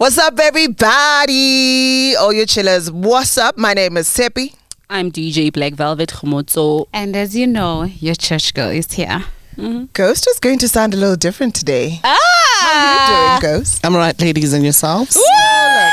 What's up, everybody? All you chillers, what's up? My name is Seppi. I'm DJ Black Velvet Khomotso. And as you know, your church girl is here. Mm-hmm. Ghost is going to sound a little different today. How are you doing, Ghost? I'm right, ladies, and yourselves. Yeah,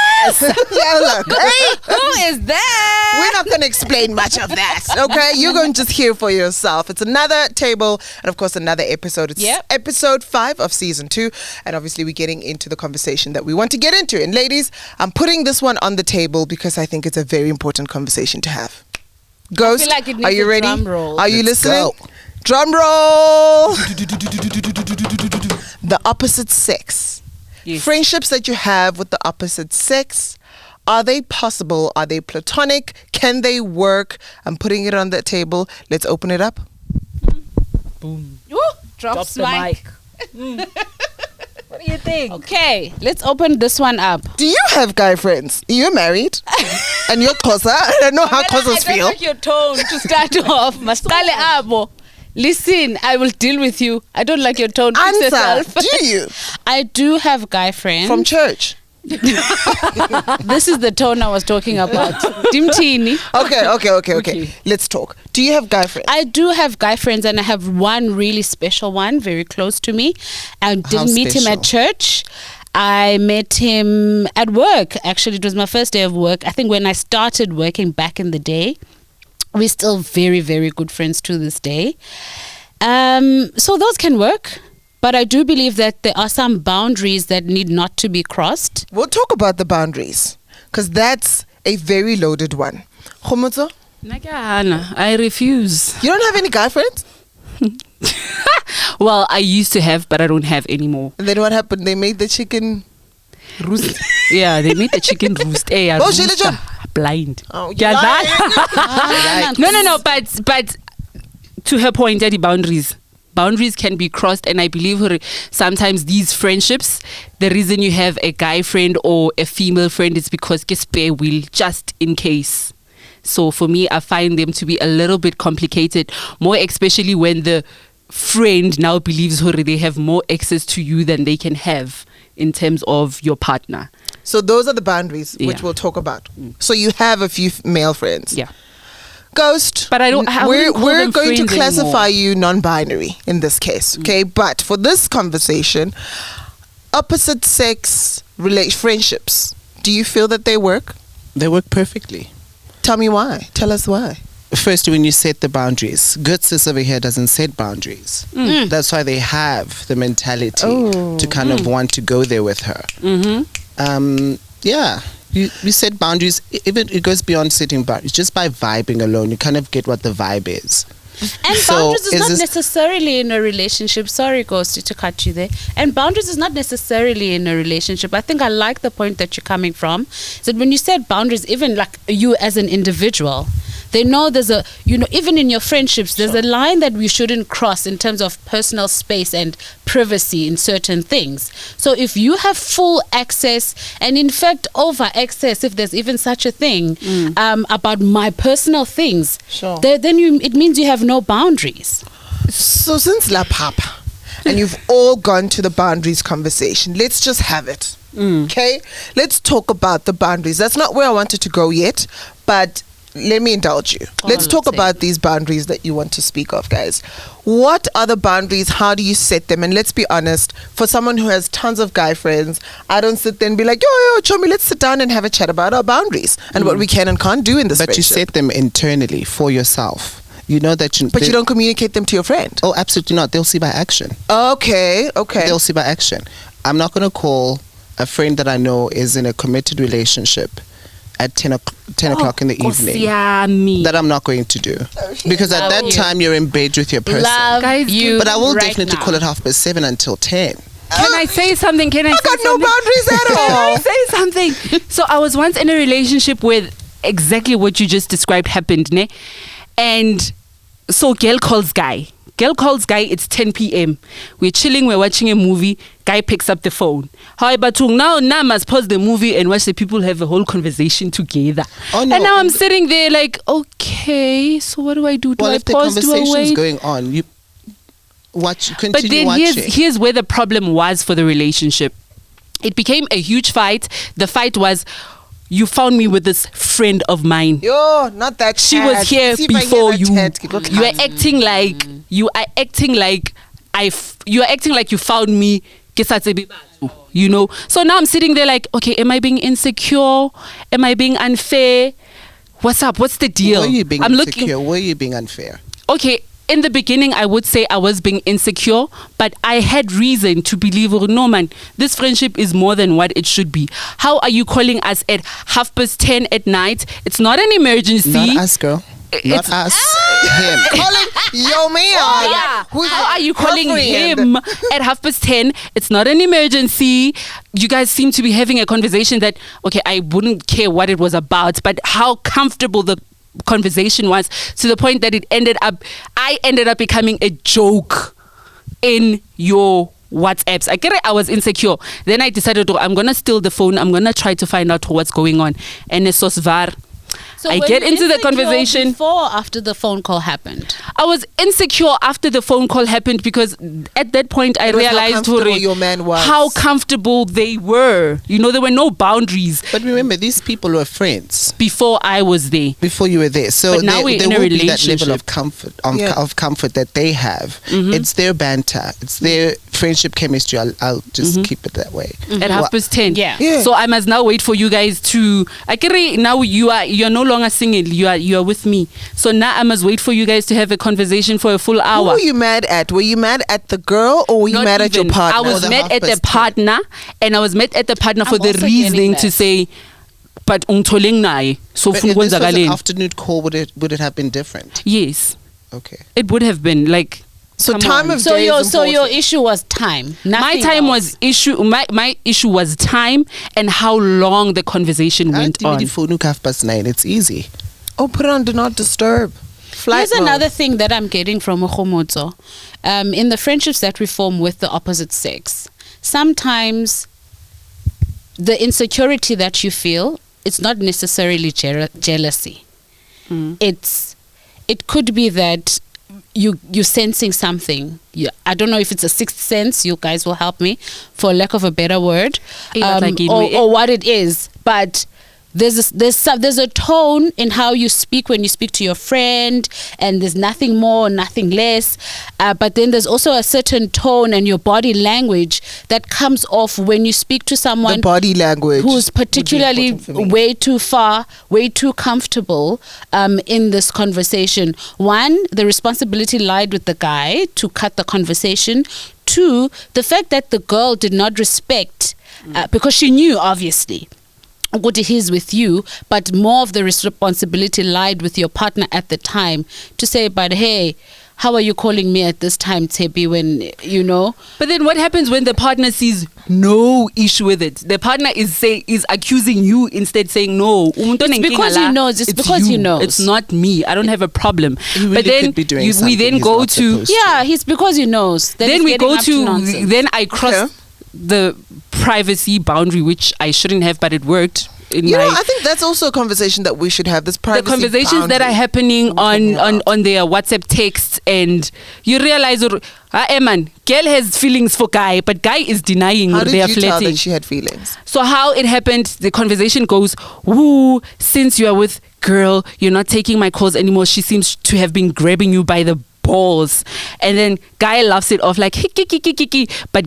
look. Hey, Who is that? we're not going to explain much of that, okay? You're going to just hear for yourself. It's another table and, of course, another episode. It's episode 5 of season 2. And obviously, we're getting into the conversation that we want to get into. And ladies, I'm putting this one on the table because I think it's a very important conversation to have. Ghost, like it needs are you a ready? drum roll. Are you Let's listening? go. Drum roll. The opposite sex. Yes. Friendships that you have with the opposite sex, are they possible? Are they platonic? Can they work? I'm putting it on the table. Let's open it up. Boom. Ooh, drops the mic. What do you think? Okay, let's open this one up. Do you have guy friends? You're married? And you're Xhosa? I don't know how Xhosas I feel. don't like your tone to start off. Masqale abo. Listen, I will deal with you. I don't like your tone. Fix Answer. yourself. Do you? I do have guy friends. From church? This is the tone I was talking about. Dimtini. Okay. Let's talk. Do you have guy friends? I do have guy friends, and I have one really special one, very close to me. I didn't meet him at church. I met him at work. Actually, it was my first day of work. I think when I started working back in the day. We're still very, very good friends to this day. So those can work. But I do believe that there are some boundaries that need not to be crossed. We'll talk about the boundaries because that's a very loaded one. Khomotso, I refuse. you don't have any guy friends? Well, I used to have, but I don't have anymore. And then what happened? They made the chicken roost. Yeah, they made the chicken roost. Hey, Oh, she legit- blind. Oh, Yeah, that. No. But to her point, the boundaries can be crossed, and I believe sometimes these friendships, the reason you have a guy friend or a female friend is because get spare wheel just in case. So for me, I find them to be a little bit complicated, more especially when the friend now believes they have more access to you than they can have in terms of your partner. So those are the boundaries which we'll talk about. So you have a few male friends. Yeah. Ghost, But I wouldn't call we're them going to friends classify anymore. you non-binary in this case, okay? But for this conversation, opposite sex friendships, do you feel that they work? They work perfectly. Tell me why. Tell us why. First, when you set the boundaries, good sis over here doesn't set boundaries. That's why they have the mentality to kind of want to go there with her. Yeah. You set boundaries. Even it goes beyond setting boundaries. Just by vibing alone, you kind of get what the vibe is. And So boundaries is is not this- necessarily in a relationship. Sorry, Ghosty, to cut you there. And boundaries is not necessarily in a relationship. I think I like the point that you're coming from. Is that when you set boundaries, even like you as an individual, they know there's a, even in your friendships, there's a line that we shouldn't cross in terms of personal space and privacy in certain things. So if you have full access, and in fact over access, if there's even such a thing, about my personal things, then it means you have no boundaries. So since La Papa, and you've all gone to the boundaries conversation, let's just have it. Okay? Let's talk about the boundaries. That's not where I wanted to go yet, but let me indulge you. Let's talk about these boundaries that you want to speak of, guys. What are the boundaries? How do you set them? And let's be honest, for someone who has tons of guy friends, I don't sit there and be like, yo, Chomi, let's sit down and have a chat about our boundaries and what we can and can't do in this But you friendship. set them internally for yourself. You know that But you don't communicate them to your friend. Oh, absolutely not. They'll see by action. Okay. They'll see by action. I'm not going to call a friend that I know is in a committed relationship at 10 o'clock in the evening. That I'm not going to do. Because at that time, you're in bed with your person. Love you But I will right definitely now. call it 7:30 until 10. Can I say something? I got no boundaries at Can I all. say something? So I was once in a relationship where exactly what you just described happened, ne? And so girl calls guy, it's 10 p.m. We're chilling, we're watching a movie, guy picks up the phone. However, now must pause the movie and watch the people have a whole conversation together. Oh, no. And now I'm sitting there like, okay, so what do I do? Do Well, I if the pause? Do I conversation's wait? going on, you watch, But continue then watching. here's where the problem was for the relationship. It became a huge fight. The fight was, you found me with this friend of mine. Yo, not that. She was here before you. You are acting like you are acting like you found me. You know. So now I'm sitting there like, okay, am I being insecure? Am I being unfair? What's up? What's the deal? Were you being insecure? Were you being unfair? Okay, in the beginning, I would say I was being insecure, but I had reason to believe, oh, no, man, this friendship is more than what it should be. How are you calling us at 10:30 at night? It's not an emergency. Not us, girl. Not us. Him. Calling yo man. Yeah. How are you calling him at 10:30? It's not an emergency. You guys seem to be having a conversation that, okay, I wouldn't care what it was about, but how comfortable the conversation was, to the point that I ended up becoming a joke in your WhatsApps. I get it, I was insecure. Then I decided, I'm gonna steal the phone. I'm gonna try to find out what's going on. And it's var. So I get into the conversation before or after the phone call happened? I was insecure after the phone call happened, because at that point I realized how comfortable they were. You know, there were no boundaries. But remember, these people were friends before I was there. Before you were there, so but now there will be that level of comfort, of comfort that they have. Mm-hmm. It's their banter. It's their friendship chemistry. I'll just keep it that way. Mm-hmm. At 10:30. Yeah. So I must now wait for you guys to. Now you're no longer single. You are with me. So now I must wait for you guys to have a conversation for a full hour. Who were you mad at? Were you mad at the girl, or were you mad at your partner? I was mad at the partner, and I was mad at the partner for the reasoning to say, but ungitholeng naye. So if this was an afternoon call, would it have been different? Yes. Okay. It would have been like. So time of day is so your issue was time. My issue was time and how long the conversation went on. It's easy. Oh, put on do not disturb. Here's another thing that I'm getting from Ukhomotso. In the friendships that we form with the opposite sex, sometimes the insecurity that you feel, it's not necessarily jealousy. It could be that you're sensing something. I don't know if it's a sixth sense. You guys will help me, for lack of a better word, or what it is. But there's a tone in how you speak when you speak to your friend, and there's nothing more, nothing less. But then there's also a certain tone and your body language that comes off when you speak to someone. The body language who's particularly way too far, way too comfortable in this conversation. One, the responsibility lied with the guy to cut the conversation. Two, the fact that the girl did not respect, because she knew, obviously, what it is with you, but more of the responsibility lied with your partner at the time to say, but hey, how are you calling me at this time, Tepi, when you know? But then what happens when the partner sees no issue with it? The partner is accusing you instead, saying no. It's because he knows. It's because he knows. It's not me. I don't have a problem. Really, but then we then go to he's because he knows. Then we go to then I cross the privacy boundary, which I shouldn't have, but it worked. I think that's also a conversation that we should have. This privacy, the conversations boundary that are happening on their WhatsApp texts, and you realize, man, girl has feelings for guy, but guy is denying they are flirting. How did you tell that she had feelings? So how it happened? The conversation goes, "Woo, since you are with girl, you're not taking my calls anymore. She seems to have been grabbing you by the balls," and then guy laughs it off like hiki, but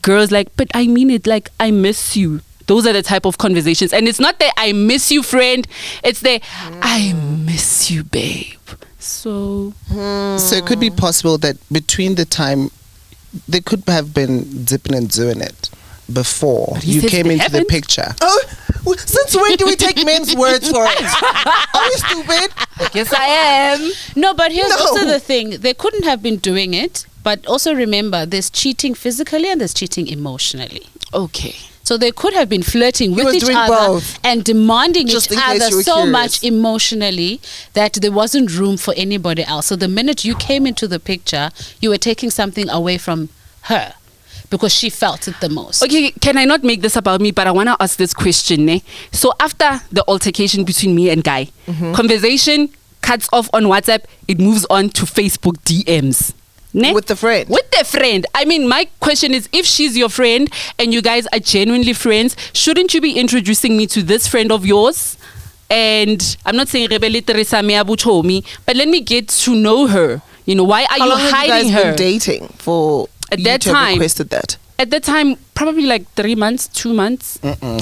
girls like, but I mean it, like I miss you. Those are the type of conversations, and it's not that I miss you, friend. It's the I miss you, babe. So it could be possible that between the time there could have been dipping and doing it before you came into the picture. Oh, since when do we take men's words for it? Are you stupid? Yes, I am. No, but here's also the thing. They couldn't have been doing it. But also remember, there's cheating physically and there's cheating emotionally. Okay. So they could have been flirting with each other and demanding each other so much emotionally that there wasn't room for anybody else. So the minute you came into the picture, you were taking something away from her because she felt it the most. Okay, can I not make this about me? But I want to ask this question. So after the altercation between me and Guy, conversation cuts off on WhatsApp, it moves on to Facebook DMs. With the friend. With the friend. I mean, my question is, if she's your friend and you guys are genuinely friends, shouldn't you be introducing me to this friend of yours? And I'm not saying Rebele Teresa Mea Buchomi, but let me get to know her. You know, why are you hiding her? How long have you guys been dating for at you that to time? Have requested that? At that time, probably like 3 months, 2 months.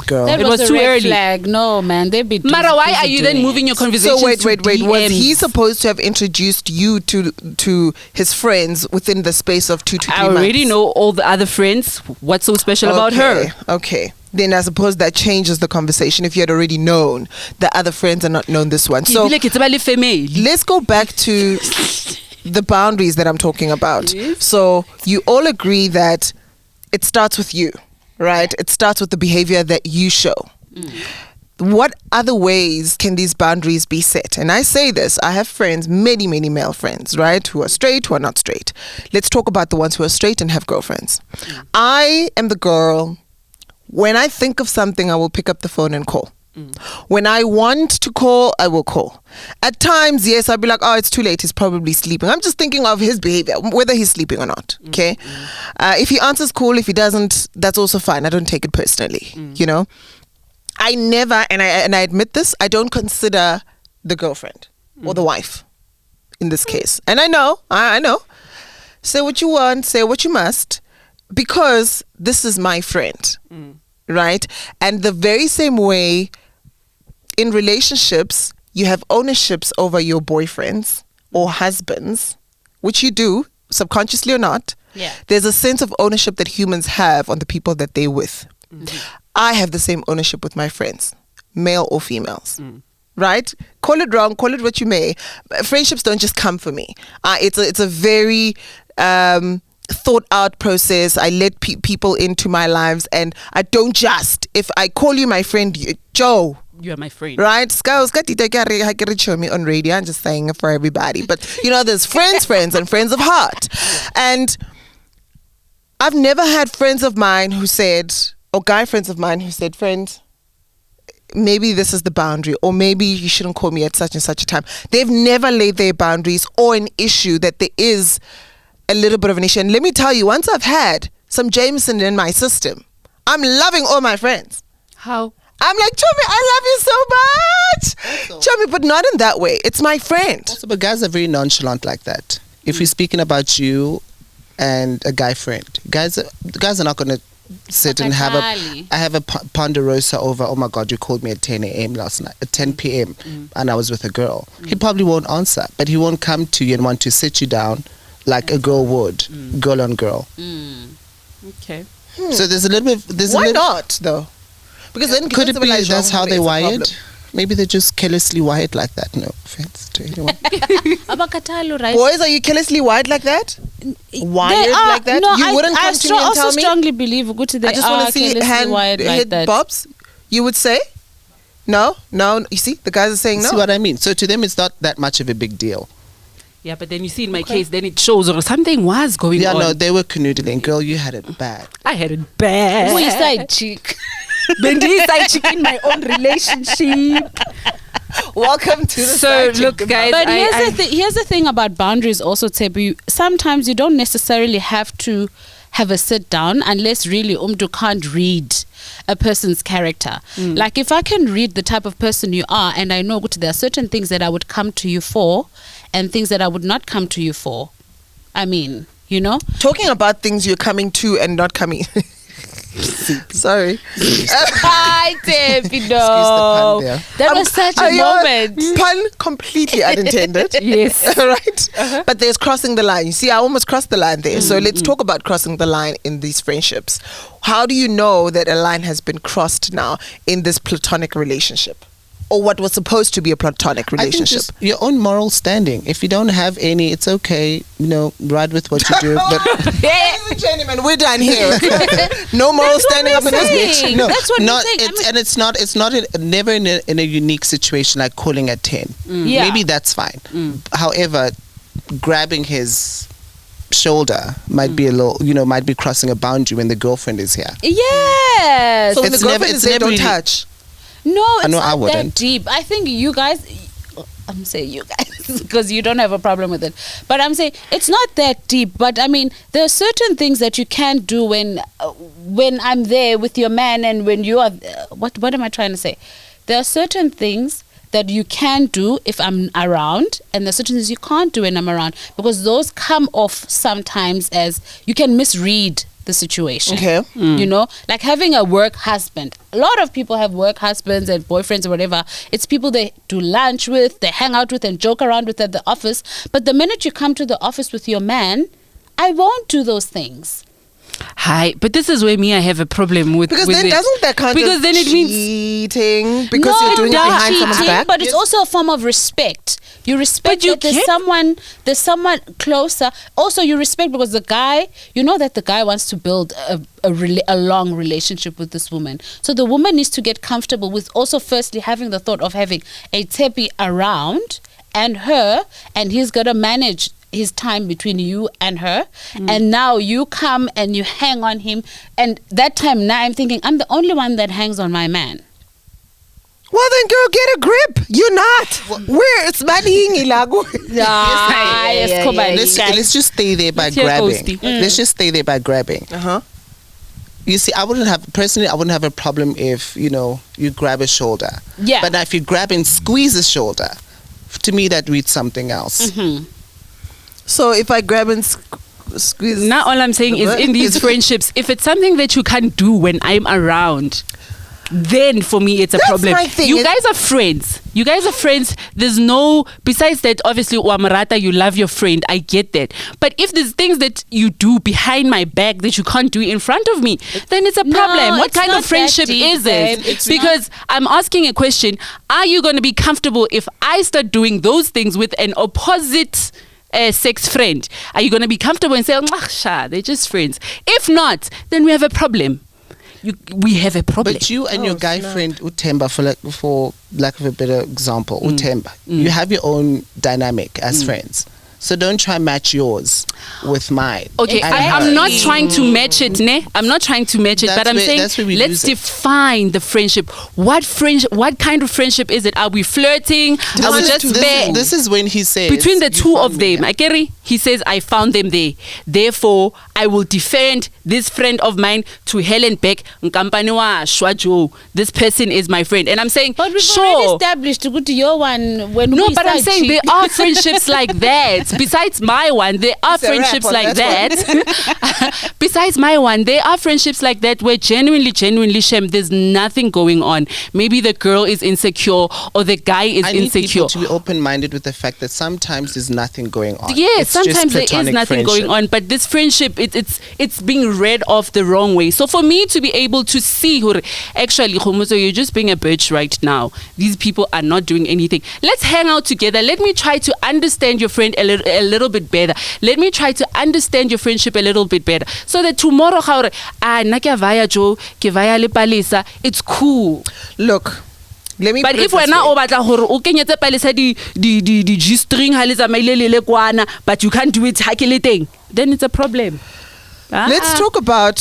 Girl. That It was a too red early. flag. No, man, they'd be. Mara, why are you then moving your conversation? So wait. Was DMs? he supposed to have introduced you to his friends within the space of 2 to 3 I months? already know all the other friends. What's so special about her? Okay. Then I suppose that changes the conversation if you had already known the other friends and not known this one. So let's go back to the boundaries that I'm talking about. Yes. So you all agree that it starts with you, right? It starts with the behavior that you show. What other ways can these boundaries be set? And I say this, I have friends, many male friends, right? Who are straight, who are not straight. Let's talk about the ones who are straight and have girlfriends. I am the girl, when I think of something, I will pick up the phone and call. When I want to call, I will call. At times, yes, I'll be like, oh, it's too late. He's probably sleeping. I'm just thinking of his behavior, whether he's sleeping or not. Okay. If he answers, cool. If he doesn't, that's also fine. I don't take it personally. You know, I never, and I admit this, I don't consider the girlfriend or the wife in this case. And I know. Say what you want, say what you must, because this is my friend. Right? And the very same way in relationships, you have ownerships over your boyfriends or husbands, which you do, subconsciously or not. Yeah. There's a sense of ownership that humans have on the people that they're with. I have the same ownership with my friends, male or females. Right? Call it wrong, call it what you may. Friendships don't just come for me. It's a very thought out process. I let people into my lives, and I don't just, if I call you my friend, Joe, You are my friend. right? On radio, I'm just saying it for everybody, but you know, there's friends and friends of heart. And I've never had friends of mine who said, or guy friends of mine who said, friend, maybe this is the boundary, or maybe you shouldn't call me at such and such a time. They've never laid their boundaries or an issue that there is a little bit of an issue. And let me tell you, once I've had some Jameson in my system, I'm loving all my friends. How? I'm like, Chomi, I love you so much. Chomi, but not in that way. It's my friend. Also, but guys are very nonchalant like that. If we're speaking about you and a guy friend, guys are not going to sit and have a ponderosa over, oh my God, you called me at 10 a.m. last night, at 10 p.m. and I was with a girl. He probably won't answer, but he won't come to you and want to sit you down like a girl would, girl on girl. Okay. So there's a little bit. Why not though? Because then Could it be like, that's how they're it's a wired? problem. Maybe they're just carelessly wired like that. No offense to anyone. Abakatalo, right? Boys, are you carelessly wired like that? Wired They are- like that? No, You wouldn't come to me and also tell me? strongly believe Guti, they I just are want to see carelessly wired like head that. bobs. You would say? No. You see, the guys are saying no. See what I mean? So to them, it's not that much of a big deal. Yeah, but then you see in my case, then it shows or something was going on. Yeah, no, they were canoodling. Girl, you had it bad. I had it bad. Who is side chick? Bendy side chick in my own relationship. Welcome to the So side chick look, debate. guys, But here's the thing about boundaries also, Tebu. Sometimes you don't necessarily have to have a sit down unless really Umdu can't read a person's character. Like if I can read the type of person you are, and I know there are certain things that I would come to you for and things that I would not come to you for. I mean, you know? Talking about things you're coming to and not coming. Sorry. Hi, Tebu. Excuse the pun there. That was such a moment. Pun completely unintended. Yes. Right? But there's crossing the line. You see, I almost crossed the line there. So let's talk about crossing the line in these friendships. How do you know that a line has been crossed now in this platonic relationship? Or what was supposed to be a platonic relationship? I think just your own moral standing. If you don't have any, it's okay. You know, ride with what you do. But Ladies and gentlemen, we're done here. No moral standing up in this bitch. no, That's what not we're saying. it's, and it's not. It's not never in a unique situation like calling at 10. Yeah. Maybe that's fine. However, grabbing his shoulder might be a little, might be crossing a boundary when the girlfriend is here. Yes. So when It's the girlfriend never- is it's there, never don't really- touch. No, it's know I not that wouldn't. deep. I think you guys, I'm saying you guys because you don't have a problem with it. But I'm saying it's not that deep. But I mean, there are certain things that you can do when I'm there with your man and when you are. What am I trying to say? There are certain things that you can do if I'm around, and there's certain things you can't do when I'm around, because those come off sometimes as you can misread the situation. Okay. You know, like having a work husband. A lot of people have work husbands and boyfriends or whatever. It's people they do lunch with, they hang out with and joke around with at the office. But the minute you come to the office with your man, I won't do those things. Hi, but this is where I have a problem with. Because with then it. doesn't that count because as then it means cheating? Because you're doing it not behind someone's cheating, back? but it's also a form of respect. You respect that there's someone closer. Also, you respect because the guy, you know that the guy wants to build a long relationship with this woman. So the woman needs to get comfortable with also firstly having the thought of having a teppy around and her, and he's got to manage his time between you and her, and now you come and you hang on him, and that time now I'm thinking I'm the only one that hangs on my man. Well then, girl, get a grip. You're not. Where it's money ilago. Let's just stay there by grabbing. Let's just stay there by grabbing. You see, I wouldn't have a problem if, you know, you grab a shoulder. Yeah. But now if you grab and squeeze a shoulder, to me that reads something else. So if I grab and squeeze. Now all I'm saying is in these friendships, if it's something that you can't do when I'm around, then for me it's a problem. My thing. You guys are friends. There's no, besides that, obviously Wamarata, you love your friend, I get that. But if there's things that you do behind my back that you can't do in front of me, then it's a problem. What kind of friendship is it? Because I'm asking a question, are you going to be comfortable if I start doing those things with an opposite sex friend? Are you going to be comfortable and say, they're just friends? If not, then we have a problem. We have a problem. But you and your guy friend Utemba, for lack of a better example, Utemba, you have your own dynamic as friends. So don't try and match yours with mine. Okay, I'm not trying to match it, ne? I'm not trying to match it, but I'm saying let's define the friendship. What kind of friendship is it? Are we flirting? Are we just there? This is when he says between the two of them, Akeri, he says, I found them there. Therefore, I will defend this friend of mine to hell and back. This person is my friend. And I'm saying, but we've sure. already established to go to your one when no, we but I'm saying there are friendships like that. Besides my one, there are friendships like that. Besides my one, there are friendships like that where genuinely, Shem, there's nothing going on. Maybe the girl is insecure or the guy is I need insecure. people to be open-minded with the fact that sometimes there's nothing going on. Yes, sometimes there is nothing going on, but this friendship, it's being read off the wrong way. So for me to be able to see, actually, you're just being a bitch right now. These people are not doing anything. Let's hang out together. Let me try to understand your friend a little bit better. Let me try to understand your friendship a little bit better, so that tomorrow, it's cool. Look, let me. But if we're not over the G string, but you can't do it, then it's a problem. Let's talk about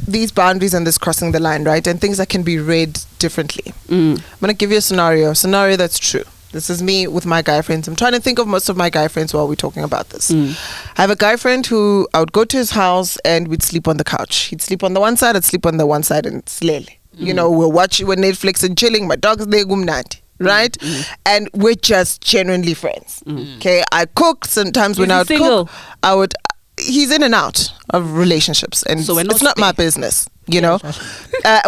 these boundaries and this crossing the line, right? And things that can be read differently. I'm gonna give you a scenario that's true. This is me with my guy friends. I'm trying to think of most of my guy friends while we're talking about this. I have a guy friend who I would go to his house and we'd sleep on the couch. He'd sleep on the one side, I'd sleep on the one side, and slele. You know, we're watching Netflix and chilling. My dog's there, gumnati, right? And we're just genuinely friends. Okay, I cook sometimes. When I would cook, he's in and out of relationships, and so it's not my business. You know,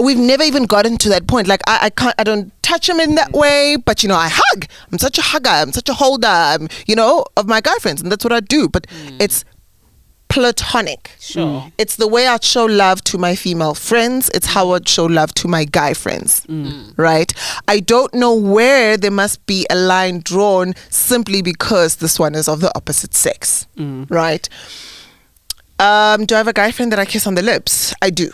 we've never even gotten to that point. Like I don't touch him in that way, but you know, I hug. I'm such a hugger. I'm such a holder. You know, of my guy friends, and that's what I do. But it's platonic. Sure. It's the way I'd show love to my female friends. It's how I'd show love to my guy friends. Right? I don't know where there must be a line drawn simply because this one is of the opposite sex. Right? Do I have a guy friend that I kiss on the lips? I do.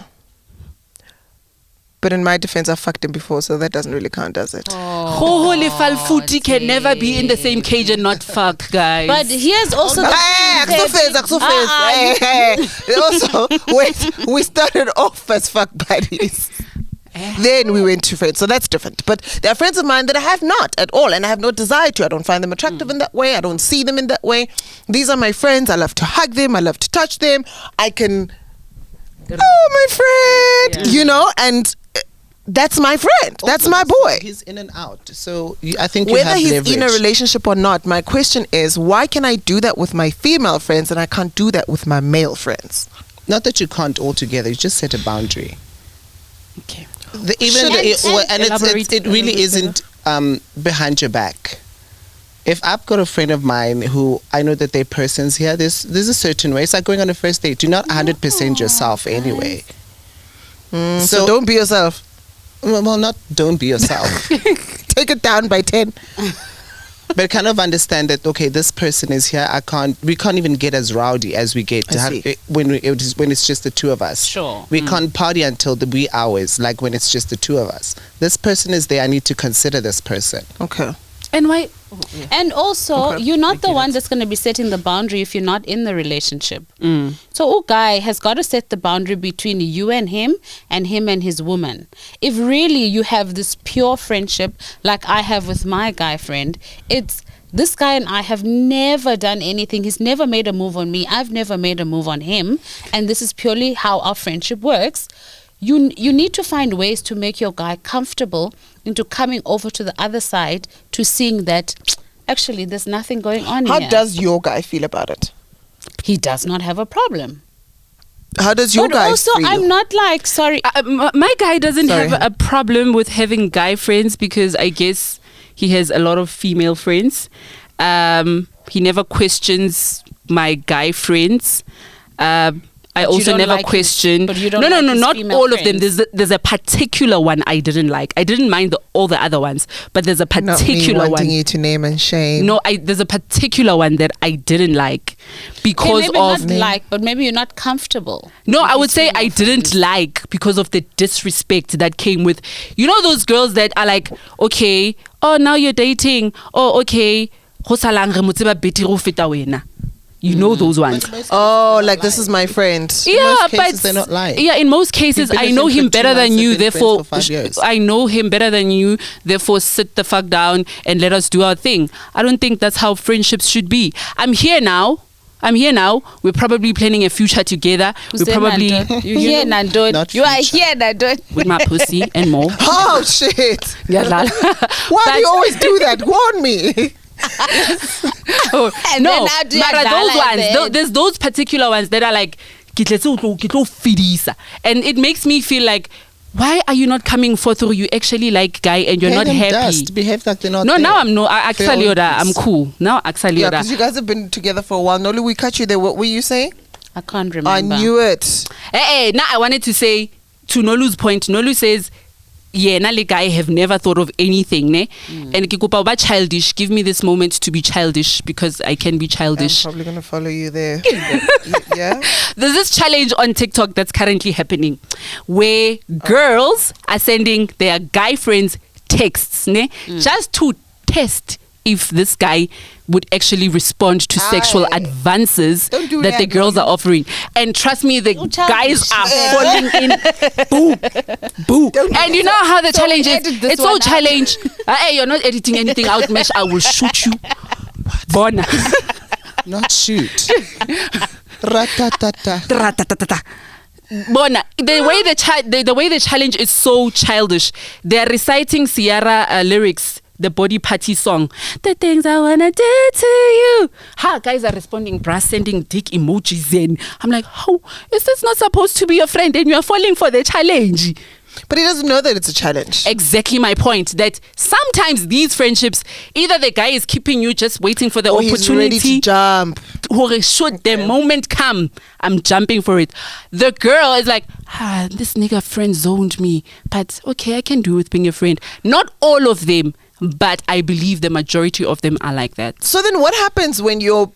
But in my defense, I fucked him before, so that doesn't really count, does it? Holy Falfuti can never be in the same cage and not fuck, guys. But here's also Also, wait, we started off as fuck buddies. Then we went to friends. So that's different. But there are friends of mine that I have not at all, and I have no desire to. I don't find them attractive in that way. I don't see them in that way. These are my friends. I love to hug them. I love to touch them. I can, my friend, and that's my friend. That's my boy. He's in and out. So I think whether he's in a relationship or not, my question is, why can I do that with my female friends and I can't do that with my male friends? Not that you can't altogether. You just set a boundary. Okay. It really isn't behind your back. If I've got a friend of mine who I know that their person's here, there's a certain way. It's like going on a first date. You're not 100% yourself anyway. So don't be yourself. Well, not don't be yourself. Take it down by 10. But kind of understand that, okay, this person is here. We can't even get as rowdy as we get when it's just the two of us. Sure. We can't party until the wee hours, like when it's just the two of us. This person is there. I need to consider this person. Okay. And why? And also, you're not the one that's going to be setting the boundary if you're not in the relationship. So, guy has got to set the boundary between you and him and his woman. If really you have this pure friendship, like I have with my guy friend, it's this guy and I have never done anything. He's never made a move on me. I've never made a move on him. And this is purely how our friendship works. You need to find ways to make your guy comfortable into coming over to the other side to seeing that actually there's nothing going on here. How does your guy feel about it? He does not have a problem. How does your guy feel? But also, I'm not like, sorry. My guy doesn't have a problem with having guy friends because I guess he has a lot of female friends. He never questions my guy friends. I also never questioned. No, not all of them. There's a particular one I didn't like. I didn't mind all the other ones, but there's a particular not me wanting one. you to name and shame. No, there's a particular one that I didn't like because maybe not like, but maybe you're not comfortable. No, I would say I didn't like because of the disrespect that came with, those girls that are like, okay, oh, now you're dating. Oh, okay. You know those ones. Oh, like this is my friend. Yeah, in most cases, they're not lying. Yeah, in most cases, I know him better than you. Therefore, I know him better than you. Therefore, sit the fuck down and let us do our thing. I don't think that's how friendships should be. I'm here now. We're probably planning a future together. We're probably you here, Nandot. You are here, Nandot. With my pussy and more. Oh shit! Why do you always do that? Warn me. No, those ones. There's those particular ones that are like, and it makes me feel like, why are you not coming forth? Or you actually like guy and you're not happy? Behave like they're not. No, there. now I'm no. I'm cool. Now Yeah, because you guys have been together for a while. Nolu, we cut you there. What were you saying? I can't remember. I knew it. Now I wanted to say to Nolu's point. Nolu says, I have never thought of anything, ne? And kikupa childish. Give me this moment to be childish because I can be childish. I'm probably gonna follow you there. Yeah. There's this challenge on TikTok that's currently happening, where girls are sending their guy friends texts, ne? Just to test if this guy would actually respond to sexual advances that the girls are offering. And trust me, the guys are falling in. Boo. And you know how the challenge is? It's so challenge. Hey, you're not editing anything out, Mesh. I will shoot you. Bona. Not shoot. Ratatata. Bona, the way the challenge is so childish. They're reciting Ciara lyrics, the Body Party song. The things I wanna do to you. Guys are responding, brass sending dick emojis in. I'm like, how is this not supposed to be your friend and you're falling for the challenge? But he doesn't know that it's a challenge. Exactly my point. That sometimes these friendships, either the guy is keeping you just waiting for the opportunity. He's ready to jump. Or should the moment come, I'm jumping for it. The girl is like, this nigga friend zoned me. But okay, I can do with being a friend. Not all of them, but I believe the majority of them are like that. So then what happens when your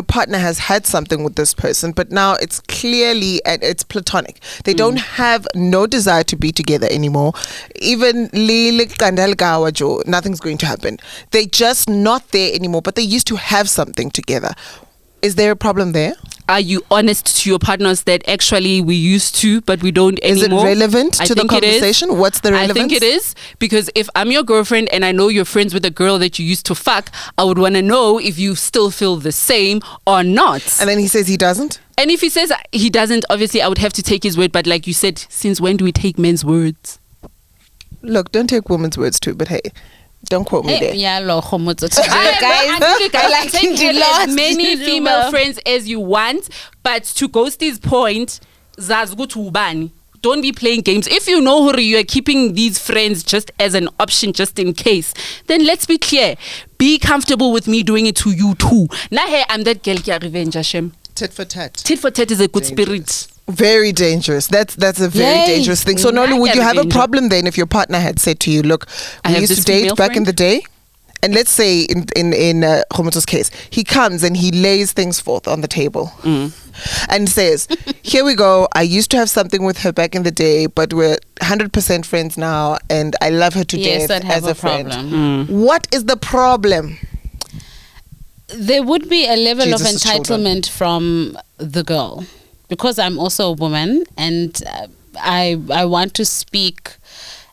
partner has had something with this person, but now it's clearly and it's platonic? They don't have no desire to be together anymore. Even nothing's going to happen. They're just not there anymore, but they used to have something together. Is there a problem there? are you honest to your partners that actually we used to, but we don't anymore? Is it relevant to the conversation? What's the relevance? I think it is, because if I'm your girlfriend and I know you're friends with a girl that you used to fuck, I would want to know if you still feel the same or not. And then he says he doesn't? And if he says he doesn't, obviously I would have to take his word. But like you said, since when do we take men's words? Look, don't take women's words too, but hey, don't quote me there. Yeah, guys. I take as many female friends as you want, but to Ghosty's point, don't be playing games. If you know who you are keeping these friends just as an option, just in case, then let's be clear. Be comfortable with me doing it to you too. Nah, hey, I'm that girl ki revenge, Hashem. Tit for tat. Tit for tat is a good spirit. Very dangerous. That's a very dangerous thing. So Noli, would you have a problem then if your partner had said to you, look, we used to date back in the day, and let's say in Khomoto's case, he comes and he lays things forth on the table and says, here we go, I used to have something with her back in the day, but we're 100% friends now and I love her to death as a friend. What is the problem? There would be a level of entitlement from the girl, because I'm also a woman and I want to speak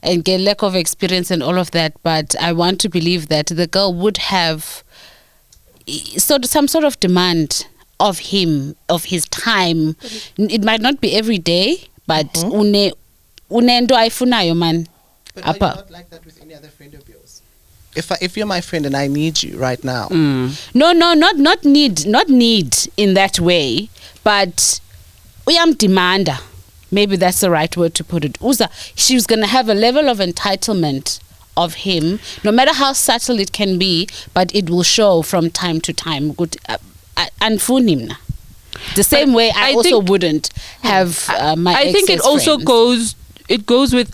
and get lack of experience and all of that, but I want to believe that the girl would have some sort of demand of him, of his time. It might not be every day, but unendo aifunayo man. But are you not like that with any other friend of yours? If you're my friend and I need you right now. No, not need in that way, but uyam demanda. Maybe that's the right word to put it. She was going to have a level of entitlement of him, no matter how subtle it can be, but it will show from time to time. The same way I also wouldn't have my I think it also goes with,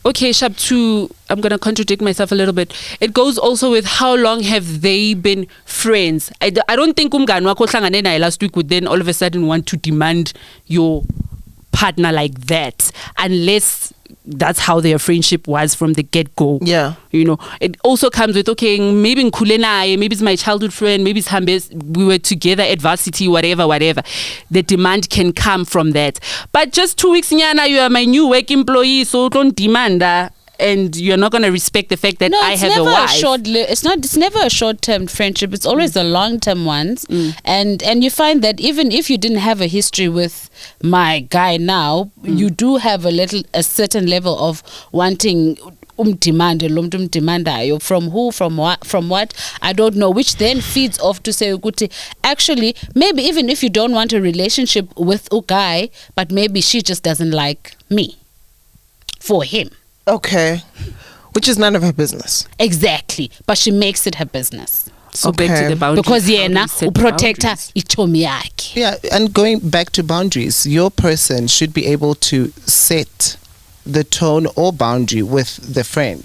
okay, Shab, I'm going to contradict myself a little bit. It goes also with how long have they been friends. I don't think umngani wakho hlangane naye last week would then all of a sudden want to demand your partner like that, unless that's how their friendship was from the get-go. Yeah, you know, it also comes with, okay, maybe maybe it's my childhood friend, maybe it's Hambes, we were together at varsity, whatever. The demand can come from that. But just 2 weeks nyana, you are my new work employee, so don't demand and you're not going to respect the fact that I have a wife. It's never a short-term friendship. It's always the long-term ones. And you find that even if you didn't have a history with my guy now, you do have a certain level of wanting from who, from what, I don't know, which then feeds off to say, actually, maybe even if you don't want a relationship with a guy, but maybe she just doesn't like me for him. Okay. Which is none of her business. Exactly. But she makes it her business. So back to the boundaries. Because protect her ichomi yakhe. Yeah, and going back to boundaries, your person should be able to set the tone or boundary with the friend.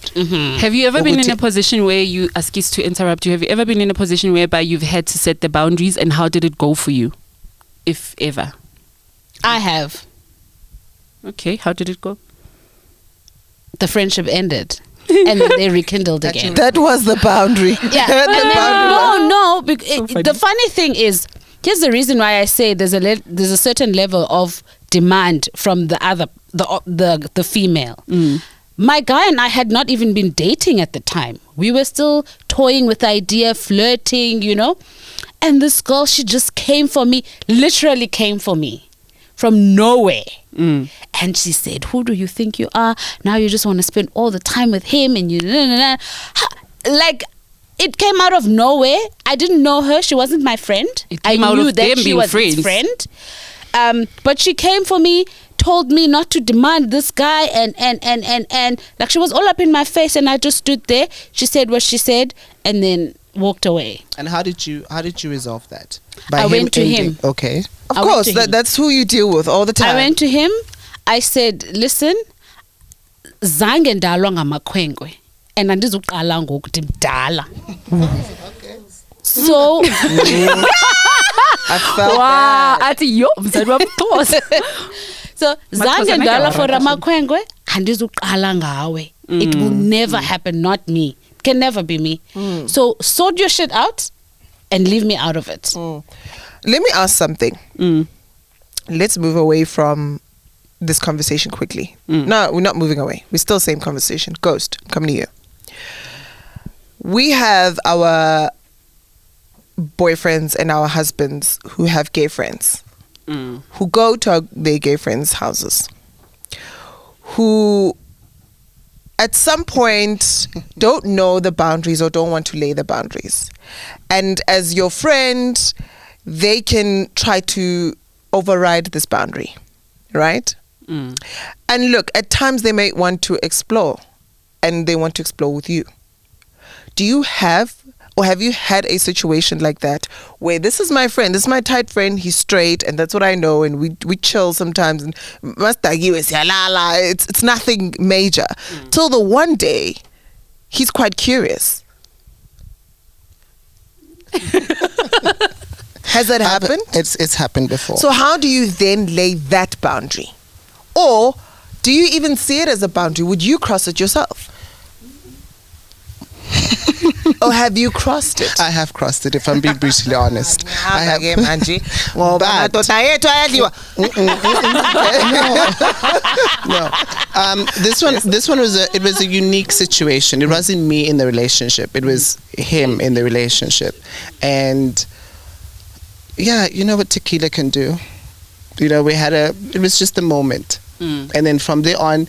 Have you ever been in a position where you, Askis to interrupt you, have you ever been in a position whereby you've had to set the boundaries, and how did it go for you, if ever? I have. Okay, how did it go? The friendship ended and then they rekindled again. That was the boundary. Yeah. The funny thing is, here's the reason why I say there's a certain level of demand from the female. My guy and I had not even been dating at the time. We were still toying with the idea, flirting, you know. And this girl, she just came for me, literally came for me from nowhere. And she said, who do you think you are? Now you just want to spend all the time with him and you... Like, it came out of nowhere. I didn't know her. She wasn't my friend. I knew that she was his friend. But she came for me, told me not to demand this guy and like she was all up in my face, and I just stood there. She said what she said and then walked away. And how did you resolve that? I went to him. Okay. Of course, that's who you deal with all the time. I went to him. I said, listen, zange ndalwa ngamakhwenkwe and andizuqala ngokuthi mdala. So I felt bad. So zange ndalwa for amakhwenkwe andizuqala ngawe. It will never happen, not me. Can never be me. So sort your shit out and leave me out of it. Let me ask something. Let's move away from this conversation quickly. No, we're not moving away. We're still same conversation. Ghost, I'm coming to you. We have our boyfriends and our husbands who have gay friends, who go to their gay friends' houses, who at some point don't know the boundaries or don't want to lay the boundaries. And as your friend, they can try to override this boundary, right? And look, at times they may want to explore, and they want to explore with you. Do you have, or have you had a situation like that where this is my friend, this is my tight friend, he's straight, and that's what I know, and we chill sometimes, and it's nothing major, till the one day he's quite curious. Has that happened? It's happened before. So how do you then lay that boundary? Or do you even see it as a boundary? Would you cross it yourself? Or have you crossed it? I have crossed it, if I'm being brutally honest. I have. This one was a unique situation. It wasn't me in the relationship. It was him in the relationship. And yeah, you know what tequila can do? You know, it was just a moment. And then from there on,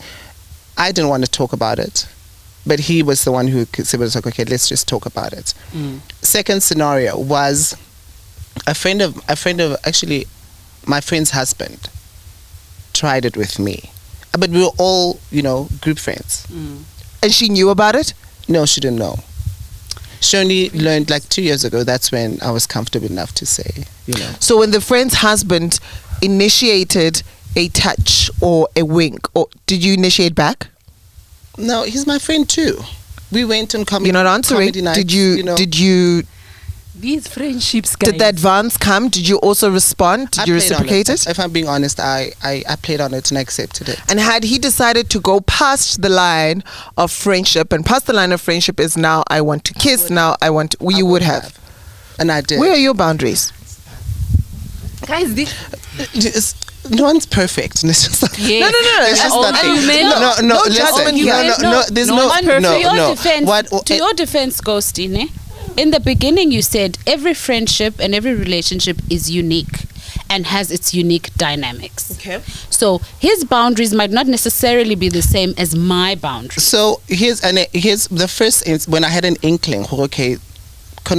I didn't want to talk about it. But he was the one who said, okay, let's just talk about it. Second scenario was a friend of actually my friend's husband tried it with me. But we were all, group friends. And she knew about it? No, she didn't know. She only learned like 2 years ago. That's when I was comfortable enough to say, So when the friend's husband initiated a touch or a wink, or did you initiate back? No, he's my friend too. We went on comedy. You're not answering. Nights, did you? These friendships, guys. Did the advance come? Did you also respond? Did you reciprocate it? If I'm being honest, I played on it and I accepted it. And had he decided to go past the line of friendship, and past the line of friendship is now I want to kiss, now I want to, you would have. And I did. Where are your boundaries? Guys, no one's perfect. Yeah. No. There's just nothing. No. Listen. There's no. To your defense, Ghostine, in the beginning you said every friendship and every relationship is unique and has its unique dynamics. Okay. So his boundaries might not necessarily be the same as my boundaries. So here's the first when I had an inkling. Okay. Yeah, I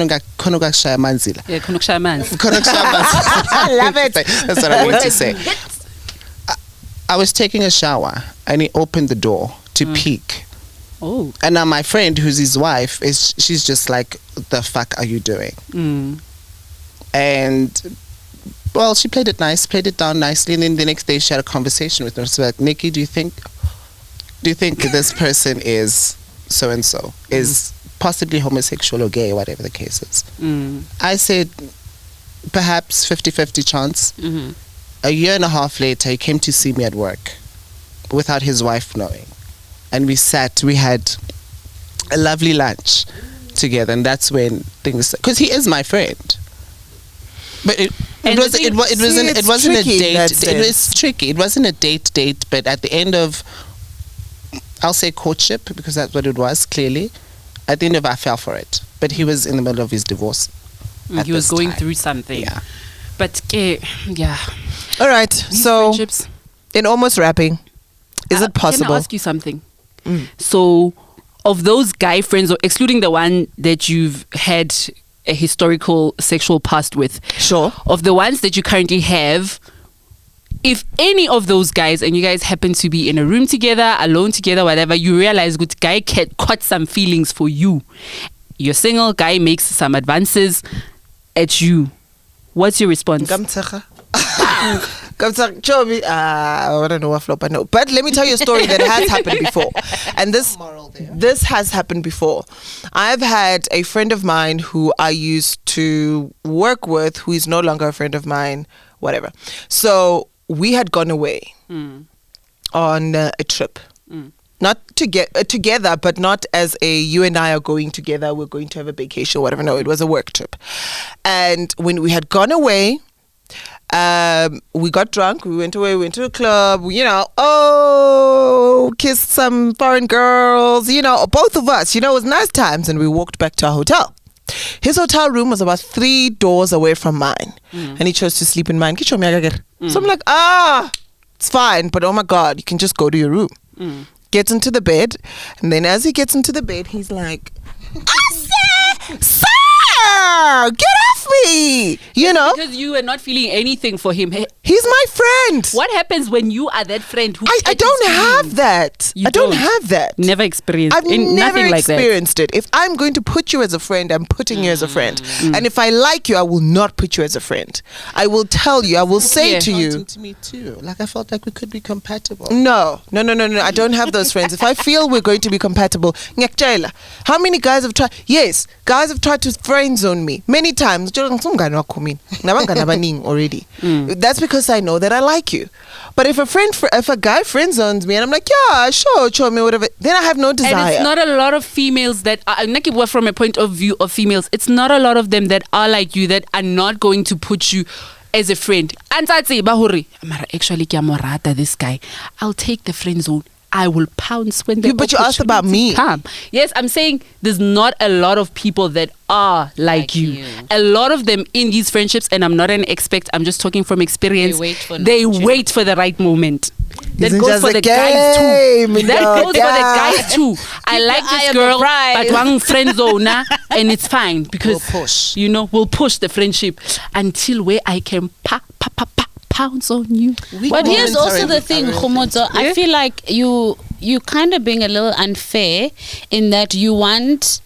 love it. That's what I want to say. I was taking a shower and he opened the door to peek. Oh. And now my friend, who's his wife, she's just like, "The fuck are you doing?" And well, she played it down nicely, and then the next day she had a conversation with her. So like, Nikki, do you think this person is so and so is possibly homosexual or gay or whatever the case is? I said perhaps 50-50 chance. A year and a half later he came to see me at work without his wife knowing, and we had a lovely lunch together, and that's when things, because he is my friend, but it wasn't a date. It was tricky. It wasn't a date, but at the end of, I'll say courtship, because that's what it was, clearly. At the end of it, I fell for it. But he was in the middle of his divorce. He was going through something. Yeah. But, yeah. All right. These so, friendships. in almost wrapping, is it possible? Can I ask you something? So, of those guy friends, or excluding the one that you've had a historical sexual past with, Sure. of the ones that you currently have, if any of those guys and you guys happen to be in a room together, alone together, whatever, you realize good guy caught some feelings for you. You're single, guy makes some advances at you. What's your response? I don't know what flop I know. But let me tell you a story that has happened before. And this has happened before. I've had a friend of mine who I used to work with, who is no longer a friend of mine, whatever. So we had gone away on a trip. not together, but not as a you and I are going together, we're going to have a vacation or whatever. No, it was a work trip. And when we had gone away, we got drunk, we went away, we went to a club, kissed some foreign girls, both of us, it was nice times, and we walked back to our hotel. His hotel room was about 3 doors away from mine, and he chose to sleep in mine. So I'm like, it's fine, but oh my God, you can just go to your room. Gets into the bed, and then as he gets into the bed, he's like, sir, get off me, Because you were not feeling anything for him. He's my friend. What happens when you are that friend who I don't have that. I don't have that. Never experienced. I've never like experienced it. If I'm going to put you as a friend, I'm putting you as a friend. And if I like you, I will not put you as a friend. I will tell you. I will say to you. To me too. Like I felt like we could be compatible. No. I don't have those friends. If I feel we're going to be compatible, how many guys have tried? Yes, guys have tried to friend zone me many times. Already. That's because I know that I like you. But if a guy friend zones me and I'm like, yeah, sure, show me whatever, then I have no desire. And it's not a lot of females that are, from a point of view of females, it's not a lot of them that are like you, that are not going to put you as a friend. And I'd say, actually, this guy, I'll take the friend zone. I will pounce when the But you asked about me. Come. Yes, I'm saying there's not a lot of people that are like you. A lot of them in these friendships, and I'm not an expert, I'm just talking from experience, they wait for the right moment. That goes for the guys too. That goes for the guys too. I like this girl, but one friend zone, and it's fine because we'll push the friendship until where I can pounce on you. But here's also the thing, Khomodzo. I feel like you kind of being a little unfair in that you want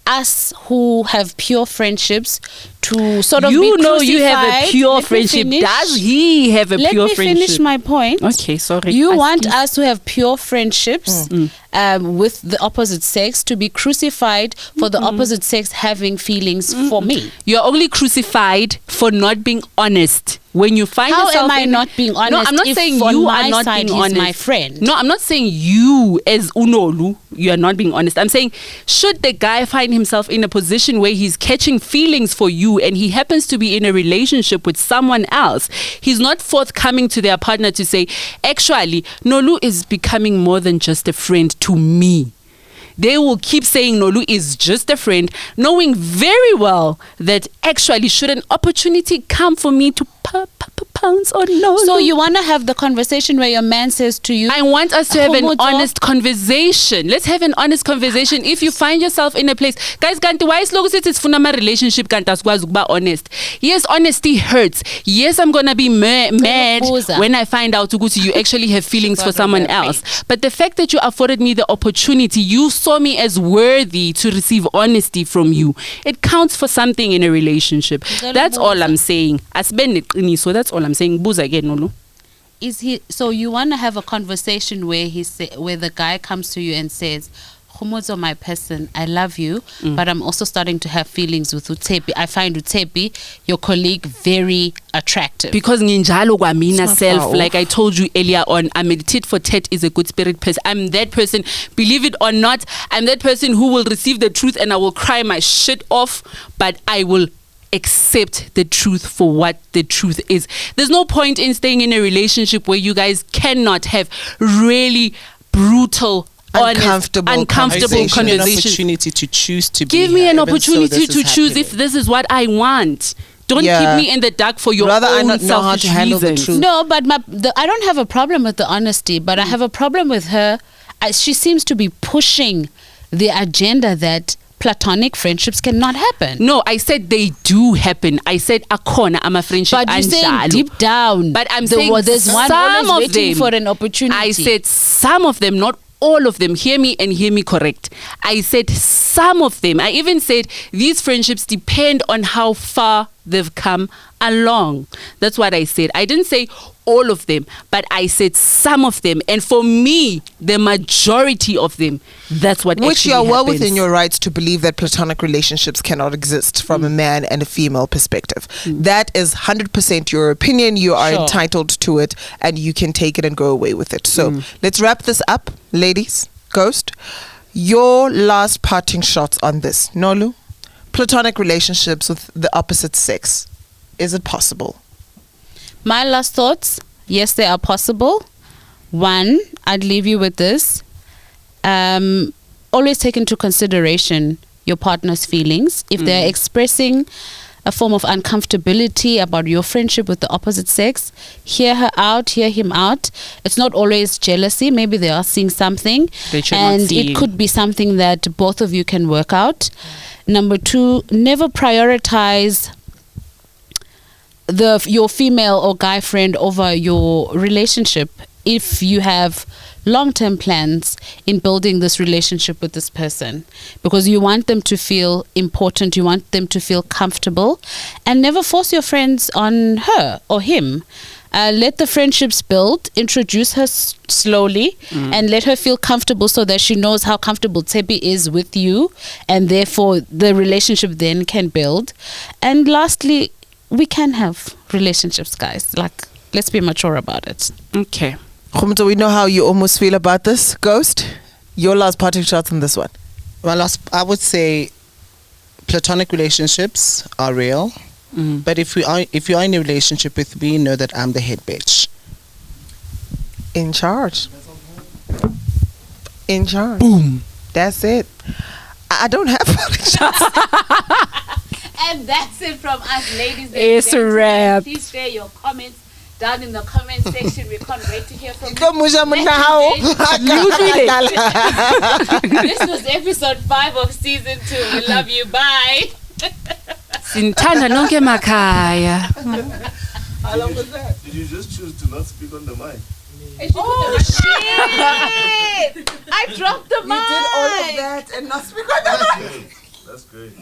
us who have pure friendships to sort of be crucified. You have a pure friendship. Does he have a pure friendship? Let me finish my point. Okay, sorry. You want us to have pure friendships with the opposite sex to be crucified for the opposite sex having feelings for me. You're only crucified for not being honest. When you find yourself, how am I not being honest? No, I'm not saying you are not being honest. My friend. No, I'm not saying you as Unolu, you are not being honest. I'm saying, should the guy find himself in a position where he's catching feelings for you and he happens to be in a relationship with someone else, he's not forthcoming to their partner to say, actually, Nolu is becoming more than just a friend to me. They will keep saying Nolu is just a friend, knowing very well that actually should an opportunity come for me to pounce on Nolu. So you want to have the conversation where your man says to you, I want us to have an honest conversation. Let's have an honest conversation. If you find yourself in a place, guys, why is it's funama relationship honest? Yes, honesty hurts. Yes, I'm gonna be mad when I find out you actually have feelings for someone else. But the fact that you afforded me the opportunity, you saw me as worthy to receive honesty from you. It counts for something in a relationship. That's all I'm saying. So that's all I'm saying. Buza again, Nolu. Is he? So you want to have a conversation where where the guy comes to you and says, Khomodzo, my person, I love you, but I'm also starting to have feelings with Utepi. I find Utepi, your colleague, very attractive. Because nginjalo kwamina self, like I told you earlier on, I'm a tit for tat is a good spirit person. I'm that person, believe it or not, I'm that person who will receive the truth and I will cry my shit off, but I will accept the truth for what the truth is. There's no point in staying in a relationship where you guys cannot have really brutal, uncomfortable conversation. An opportunity to choose to give me an opportunity to choose if this is what I want. Don't keep me in the dark for your own selfish reasons. No, but I don't have a problem with the honesty, but I have a problem with her. She seems to be pushing the agenda that platonic friendships cannot happen. No, I said they do happen. I said akona, I'm a friendship. But you saying deep down. But I'm saying there's one always waiting for an opportunity. I said some of them, not all of them. Hear me and hear me correct. I said some of them. I even said these friendships depend on how far they've come along. That's what I said. I didn't say all of them, but I said some of them. And for me, the majority of them, that's what Which actually you are well happens. within your rights to believe that platonic relationships cannot exist from a man and a female perspective. That is 100% your opinion. You are entitled to it and you can take it and go away with it. So let's wrap this up, ladies. Ghost, your last parting shots on this. Nolu, platonic relationships with the opposite sex. Is it possible? My last thoughts, yes, they are possible. One, I'd leave you with this. Always take into consideration your partner's feelings. If they're expressing a form of uncomfortability about your friendship with the opposite sex, hear her out, hear him out. It's not always jealousy. Maybe they are seeing something, and it could be something that both of you can work out. Number two, never prioritize your female or guy friend over your relationship if you have long-term plans in building this relationship with this person, because you want them to feel important, you want them to feel comfortable, and never force your friends on her or him. Let the friendships build, introduce her slowly, and let her feel comfortable so that she knows how comfortable Tsepi is with you, and therefore the relationship then can build. And lastly, we can have relationships, guys. Like, let's be mature about it. Okay. Khumto, we know how you almost feel about this. Ghost, your last parting shots on this one. Well, I would say platonic relationships are real. But if you are in a relationship with me, know that I'm the head bitch. In charge. In charge. Boom. That's it. I don't have parting shots. And that's it from us, ladies. It's a wrap. Please share your comments down in the comment section. We can't wait to hear from you. This was episode 5 of season 2. We love you. Bye. Sinthanda nonke emakhaya. How long was that? Did you just choose to not speak on the mic? Oh shit! I dropped the mic. You did all of that and not speak on the mic. That's great.